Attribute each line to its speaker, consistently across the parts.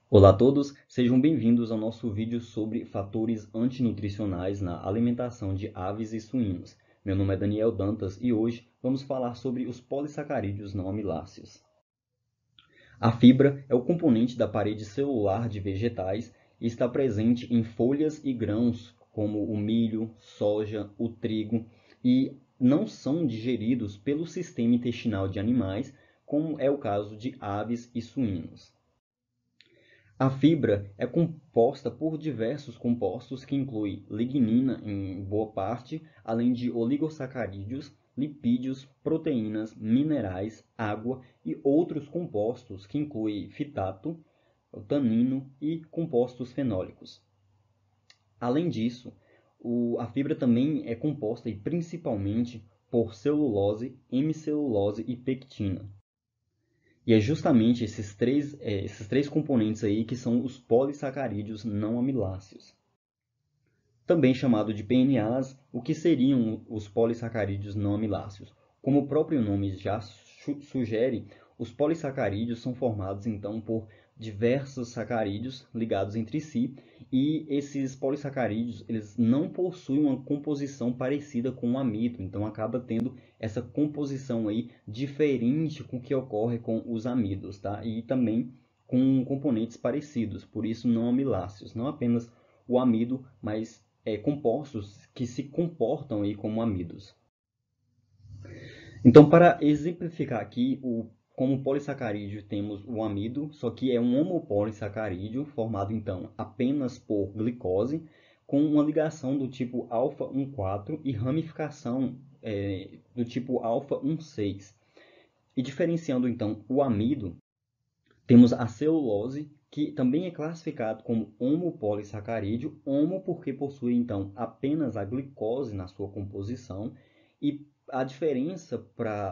Speaker 1: Olá a todos, sejam bem-vindos ao nosso vídeo sobre fatores antinutricionais na alimentação de aves e suínos. Meu nome é Daniel Dantas e hoje vamos falar sobre os polissacarídeos não amiláceos. A fibra é o componente da parede celular de vegetais e está presente em folhas e grãos como o milho, soja, o trigo e não são digeridos pelo sistema intestinal de animais, como é o caso de aves e suínos. A fibra é composta por diversos compostos que incluem lignina em boa parte, além de oligossacarídeos, lipídios, proteínas, minerais, água e outros compostos que incluem fitato, tanino e compostos fenólicos. Além disso, a fibra também é composta principalmente por celulose, hemicelulose e pectina. E é justamente esses três componentes aí que são os polissacarídeos não amiláceos. Também chamado de PNAs, o que seriam os polissacarídeos não amiláceos? Como o próprio nome já sugere, os polissacarídeos são formados então por diversos sacarídeos ligados entre si, e esses polissacarídeos eles não possuem uma composição parecida com o amido, então acaba tendo essa composição aí diferente com o que ocorre com os amidos, tá? E também com componentes parecidos, por isso não amiláceos, não apenas o amido, mas compostos que se comportam aí como amidos. Então, para exemplificar aqui, como polissacarídeo temos o amido, só que é um homopolissacarídeo formado então apenas por glicose, com uma ligação do tipo alfa 1,4 e ramificação do tipo alfa 1,6. E diferenciando então o amido, temos a celulose, que também é classificado como homopolissacarídeo, homo porque possui então apenas a glicose na sua composição, e a diferença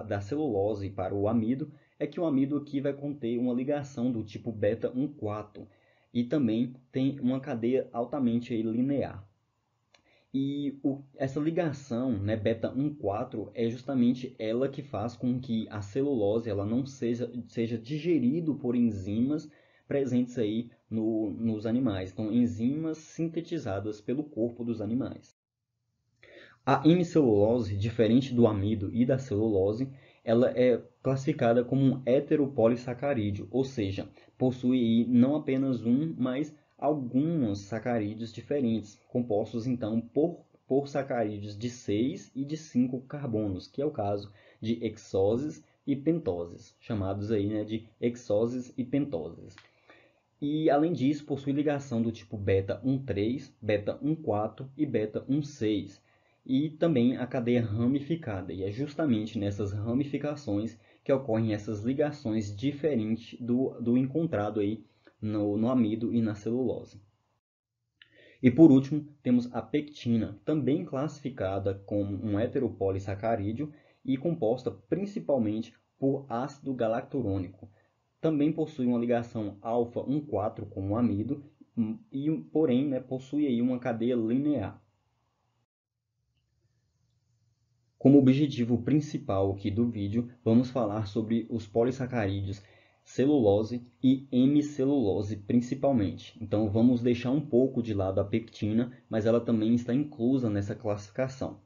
Speaker 1: da celulose para o amido é que o amido aqui vai conter uma ligação do tipo beta 1,4 e também tem uma cadeia altamente linear. E essa ligação, né, beta 1,4, é justamente ela que faz com que a celulose ela não seja digerido por enzimas presentes aí nos animais. Então, enzimas sintetizadas pelo corpo dos animais. A hemicelulose, diferente do amido e da celulose, ela é classificada como um heteropolissacarídeo, ou seja, possui não apenas um, mas alguns sacarídeos diferentes, compostos então por sacarídeos de 6 e de 5 carbonos, que é o caso de hexoses e pentoses, chamados aí, né, de hexoses e pentoses. E além disso, possui ligação do tipo beta 1,3, beta 1,4 e beta 1,6, e também a cadeia ramificada. E é justamente nessas ramificações que ocorrem essas ligações diferentes do encontrado aí no amido e na celulose. E por último, temos a pectina, também classificada como um heteropolissacarídeo e composta principalmente por ácido galacturônico. Também possui uma ligação alfa 1,4 com o amido, porém, né, possui aí uma cadeia linear. Como objetivo principal aqui do vídeo, vamos falar sobre os polissacarídeos celulose e hemicelulose principalmente. Então vamos deixar um pouco de lado a pectina, mas ela também está inclusa nessa classificação.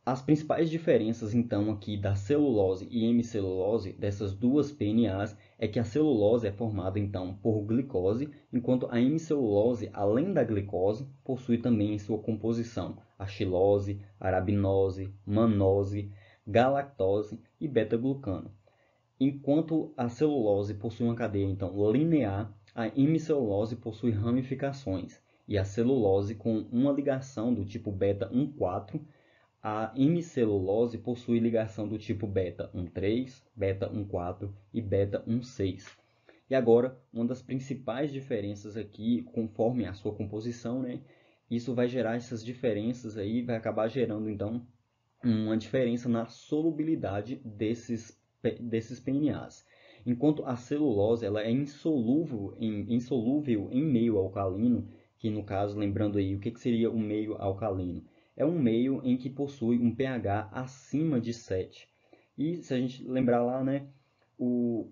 Speaker 1: As principais diferenças, então, aqui da celulose e hemicelulose, dessas duas PNAs, é que a celulose é formada, então, por glicose, enquanto a hemicelulose, além da glicose, possui também em sua composição a xilose, arabinose, mannose, galactose e beta-glucano. Enquanto a celulose possui uma cadeia, então, linear, a hemicelulose possui ramificações, e a celulose com uma ligação do tipo beta 1,4. A hemicelulose possui ligação do tipo beta 1,3, beta 1,4 e beta 1,6. E agora, uma das principais diferenças aqui, conforme a sua composição, né? Isso vai gerar essas diferenças aí, vai acabar gerando então uma diferença na solubilidade desses PNAs. Enquanto a celulose ela é insolúvel em meio alcalino, que no caso, lembrando aí, o que seria o meio alcalino? É um meio em que possui um pH acima de 7. E se a gente lembrar lá, né, o,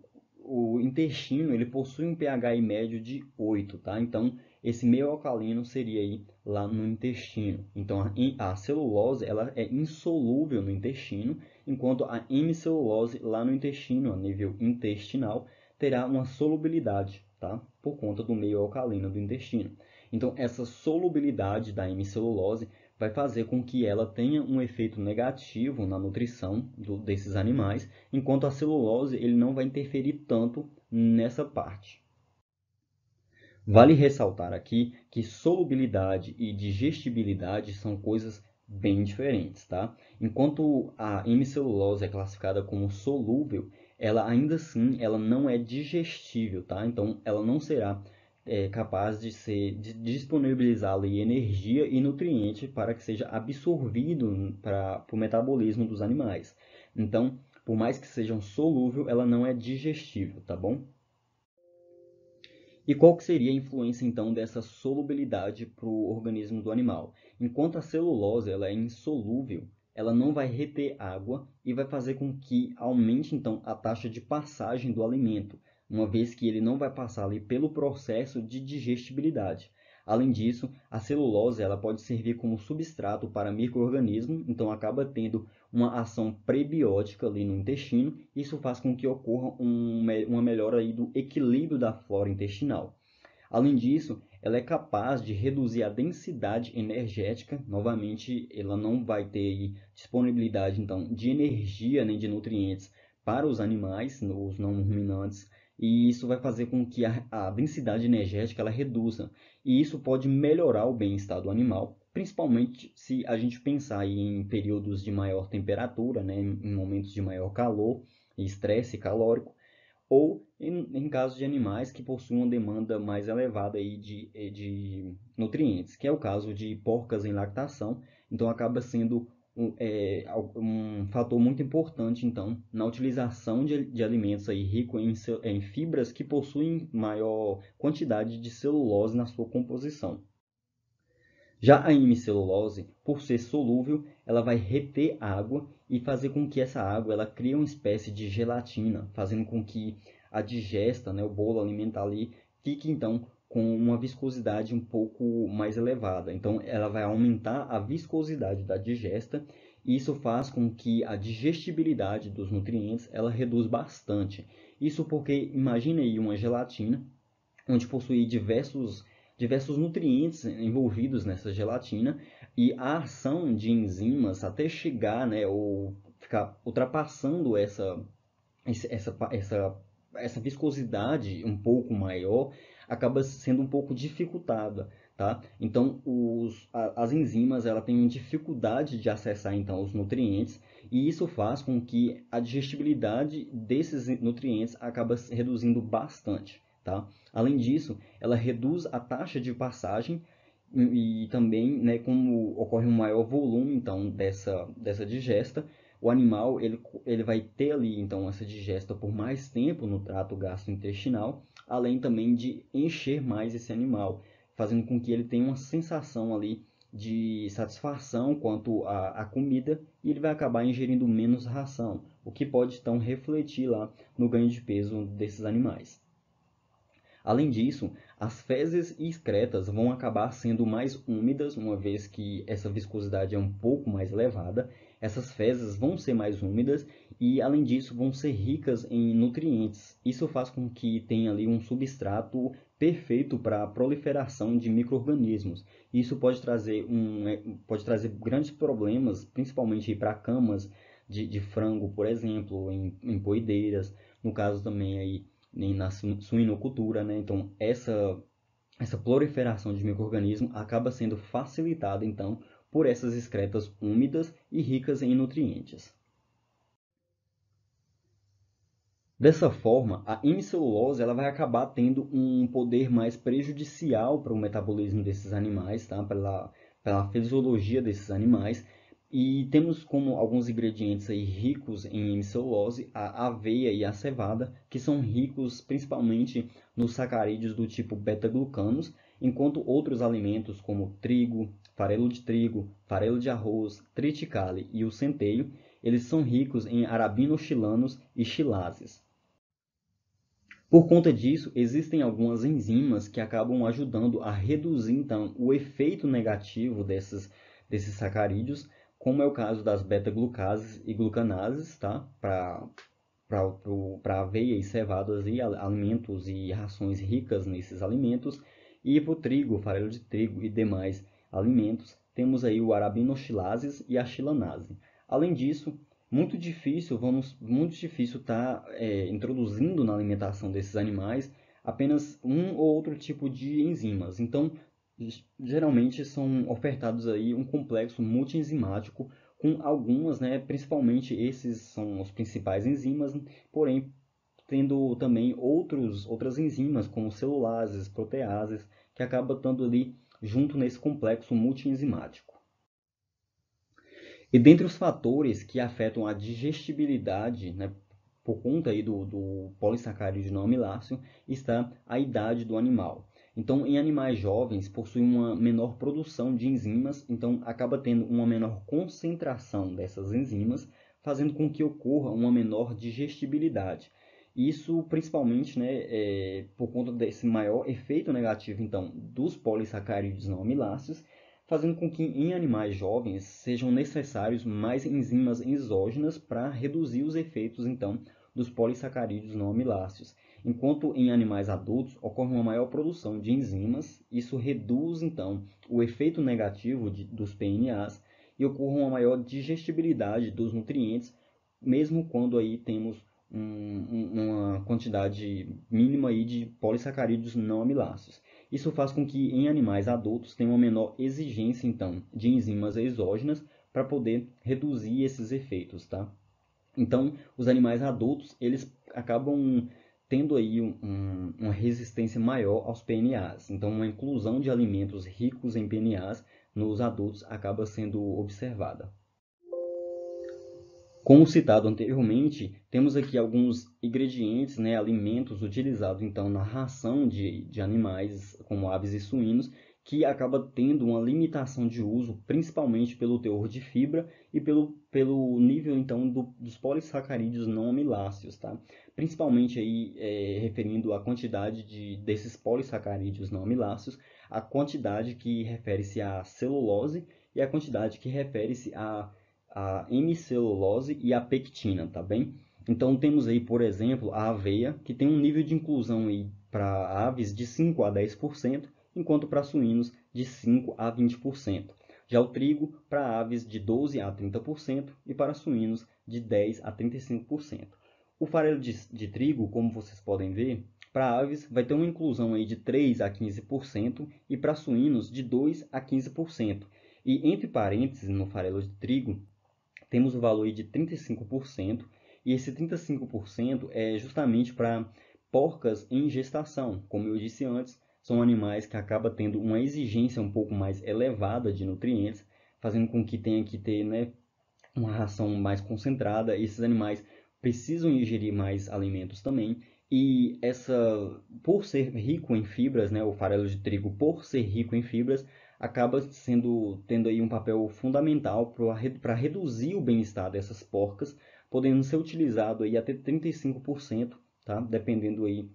Speaker 1: o intestino ele possui um pH médio de 8, tá? Então, esse meio alcalino seria aí lá no intestino. Então, a celulose ela é insolúvel no intestino, enquanto a hemicelulose lá no intestino, a nível intestinal, terá uma solubilidade, tá? Por conta do meio alcalino do intestino. Então, essa solubilidade da hemicelulose vai fazer com que ela tenha um efeito negativo na nutrição desses animais, enquanto a celulose ele não vai interferir tanto nessa parte. Vale ressaltar aqui que solubilidade e digestibilidade são coisas bem diferentes, tá? Enquanto a hemicelulose é classificada como solúvel, ela ainda assim ela não é digestível, tá? Então ela não será capaz de disponibilizar ali energia e nutriente para que seja absorvido para o metabolismo dos animais. Então, por mais que seja solúvel, ela não é digestível, tá bom? E qual que seria a influência então dessa solubilidade para o organismo do animal? Enquanto a celulose ela é insolúvel, ela não vai reter água e vai fazer com que aumente então a taxa de passagem do alimento, uma vez que ele não vai passar ali pelo processo de digestibilidade. Além disso, a celulose ela pode servir como substrato para micro-organismos, então acaba tendo uma ação prebiótica ali no intestino. Isso faz com que ocorra uma melhora aí do equilíbrio da flora intestinal. Além disso, ela é capaz de reduzir a densidade energética. Novamente, ela não vai ter disponibilidade então, de energia nem de nutrientes para os animais, os não ruminantes, e isso vai fazer com que a densidade energética ela reduza. E isso pode melhorar o bem-estar do animal, principalmente se a gente pensar em períodos de maior temperatura, né, em momentos de maior calor e estresse calórico, ou em casos de animais que possuem uma demanda mais elevada aí de nutrientes, que é o caso de porcas em lactação. Então acaba sendo um fator muito importante então na utilização de alimentos aí ricos em fibras que possuem maior quantidade de celulose na sua composição. Já a hemicelulose, por ser solúvel, ela vai reter água e fazer com que essa água ela crie uma espécie de gelatina, fazendo com que a digesta, né, o bolo alimentar ali, fique então com uma viscosidade um pouco mais elevada. Então ela vai aumentar a viscosidade da digesta e isso faz com que a digestibilidade dos nutrientes ela reduz bastante. Isso porque imagine aí uma gelatina onde possui diversos nutrientes envolvidos nessa gelatina e a ação de enzimas até chegar, né, ou ficar ultrapassando essa viscosidade um pouco maior acaba sendo um pouco dificultada, tá? Então as enzimas ela têm dificuldade de acessar então os nutrientes e isso faz com que a digestibilidade desses nutrientes acaba reduzindo bastante, tá? Além disso, ela reduz a taxa de passagem e também, né, como ocorre um maior volume então dessa digesta, o animal ele vai ter ali então essa digesta por mais tempo no trato gastrointestinal, além também de encher mais esse animal, fazendo com que ele tenha uma sensação ali de satisfação quanto à comida e ele vai acabar ingerindo menos ração, o que pode então refletir lá no ganho de peso desses animais. Além disso, as fezes e excretas vão acabar sendo mais úmidas, uma vez que essa viscosidade é um pouco mais elevada. Essas fezes vão ser mais úmidas e, além disso, vão ser ricas em nutrientes. Isso faz com que tenha ali um substrato perfeito para a proliferação de micro-organismos. Isso pode trazer grandes problemas, principalmente para camas de frango, por exemplo, em poideiras. No caso também aí na suinocultura, né? Então essa proliferação de micro-organismos acaba sendo facilitada então por essas excretas úmidas e ricas em nutrientes. Dessa forma, a hemicelulose ela vai acabar tendo um poder mais prejudicial para o metabolismo desses animais, tá? Pela fisiologia desses animais. E temos como alguns ingredientes aí ricos em hemicelulose a aveia e a cevada, que são ricos principalmente nos sacarídeos do tipo beta-glucanos, enquanto outros alimentos como trigo, farelo de arroz, triticale e o centeio, eles são ricos em arabinoxilanos e xilases. Por conta disso, existem algumas enzimas que acabam ajudando a reduzir, então, o efeito negativo desses sacarídeos, como é o caso das beta-glucases e glucanases, tá? Para aveia e cevadas e alimentos e rações ricas nesses alimentos, e para o trigo, farelo de trigo e demais alimentos, temos aí o arabinoxilases e a chilanase. Além disso, muito difícil estar introduzindo na alimentação desses animais apenas um ou outro tipo de enzimas. Então, geralmente são ofertados aí um complexo multienzimático com algumas, né, principalmente esses são os principais enzimas, porém tendo também outras enzimas como celulases, proteases, que acabam estando ali junto nesse complexo multienzimático. E dentre os fatores que afetam a digestibilidade, né, por conta aí do polissacarídeo não amiláceo, está a idade do animal. Então, em animais jovens, possui uma menor produção de enzimas, então acaba tendo uma menor concentração dessas enzimas, fazendo com que ocorra uma menor digestibilidade. Isso principalmente, né, por conta desse maior efeito negativo, então, dos polissacarídeos não amiláceos, fazendo com que em animais jovens sejam necessários mais enzimas exógenas para reduzir os efeitos, então, dos polissacarídeos não amiláceos. Enquanto em animais adultos ocorre uma maior produção de enzimas, isso reduz, então, o efeito negativo dos PNAs e ocorre uma maior digestibilidade dos nutrientes, mesmo quando aí temos uma quantidade mínima aí de polissacarídeos não amiláceos. Isso faz com que em animais adultos tenha uma menor exigência, então, de enzimas exógenas para poder reduzir esses efeitos, tá? Então, os animais adultos, eles acabam tendo aí uma resistência maior aos PNAs. Então, uma inclusão de alimentos ricos em PNAs nos adultos acaba sendo observada. Como citado anteriormente, temos aqui alguns ingredientes, né, alimentos utilizados então na ração de animais, como aves e suínos, que acaba tendo uma limitação de uso, principalmente pelo teor de fibra e pelo nível então dos polissacarídeos não amiláceos, tá? Principalmente aí referindo a quantidade desses polissacarídeos não amiláceos, a quantidade que refere-se à celulose e a quantidade que refere-se a hemicelulose e a pectina, tá bem? Então temos aí, por exemplo, a aveia, que tem um nível de inclusão aí para aves de 5 a 10%, enquanto para suínos de 5 a 20%. Já o trigo para aves de 12 a 30% e para suínos de 10 a 35%. O farelo de trigo, como vocês podem ver, para aves vai ter uma inclusão aí de 3 a 15% e para suínos de 2 a 15%. E entre parênteses, no farelo de trigo, temos o valor de 35%, e esse 35% é justamente para porcas em gestação. Como eu disse antes, são animais que acabam tendo uma exigência um pouco mais elevada de nutrientes, fazendo com que tenha que ter, né, uma ração mais concentrada. Esses animais precisam ingerir mais alimentos também, e por ser rico em fibras, né, o farelo de trigo, por ser rico em fibras, acaba tendo aí um papel fundamental para reduzir o bem-estar dessas porcas, podendo ser utilizado aí até 35%, tá? Dependendo aí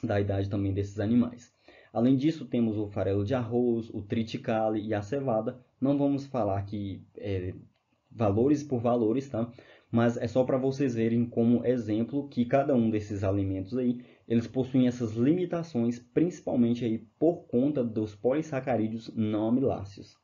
Speaker 1: da idade também desses animais. Além disso, temos o farelo de arroz, o triticale e a cevada. Não vamos falar aqui valores por valores, tá? Mas é só para vocês verem como exemplo que cada um desses alimentos aí, eles possuem essas limitações, principalmente aí por conta dos polissacarídeos não amiláceos.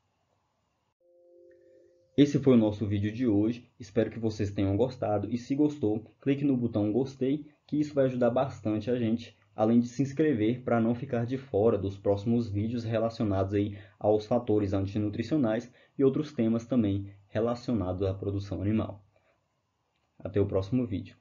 Speaker 1: Esse foi o nosso vídeo de hoje, espero que vocês tenham gostado e se gostou, clique no botão gostei, que isso vai ajudar bastante a gente, além de se inscrever para não ficar de fora dos próximos vídeos relacionados aí aos fatores antinutricionais e outros temas também relacionados à produção animal. Até o próximo vídeo.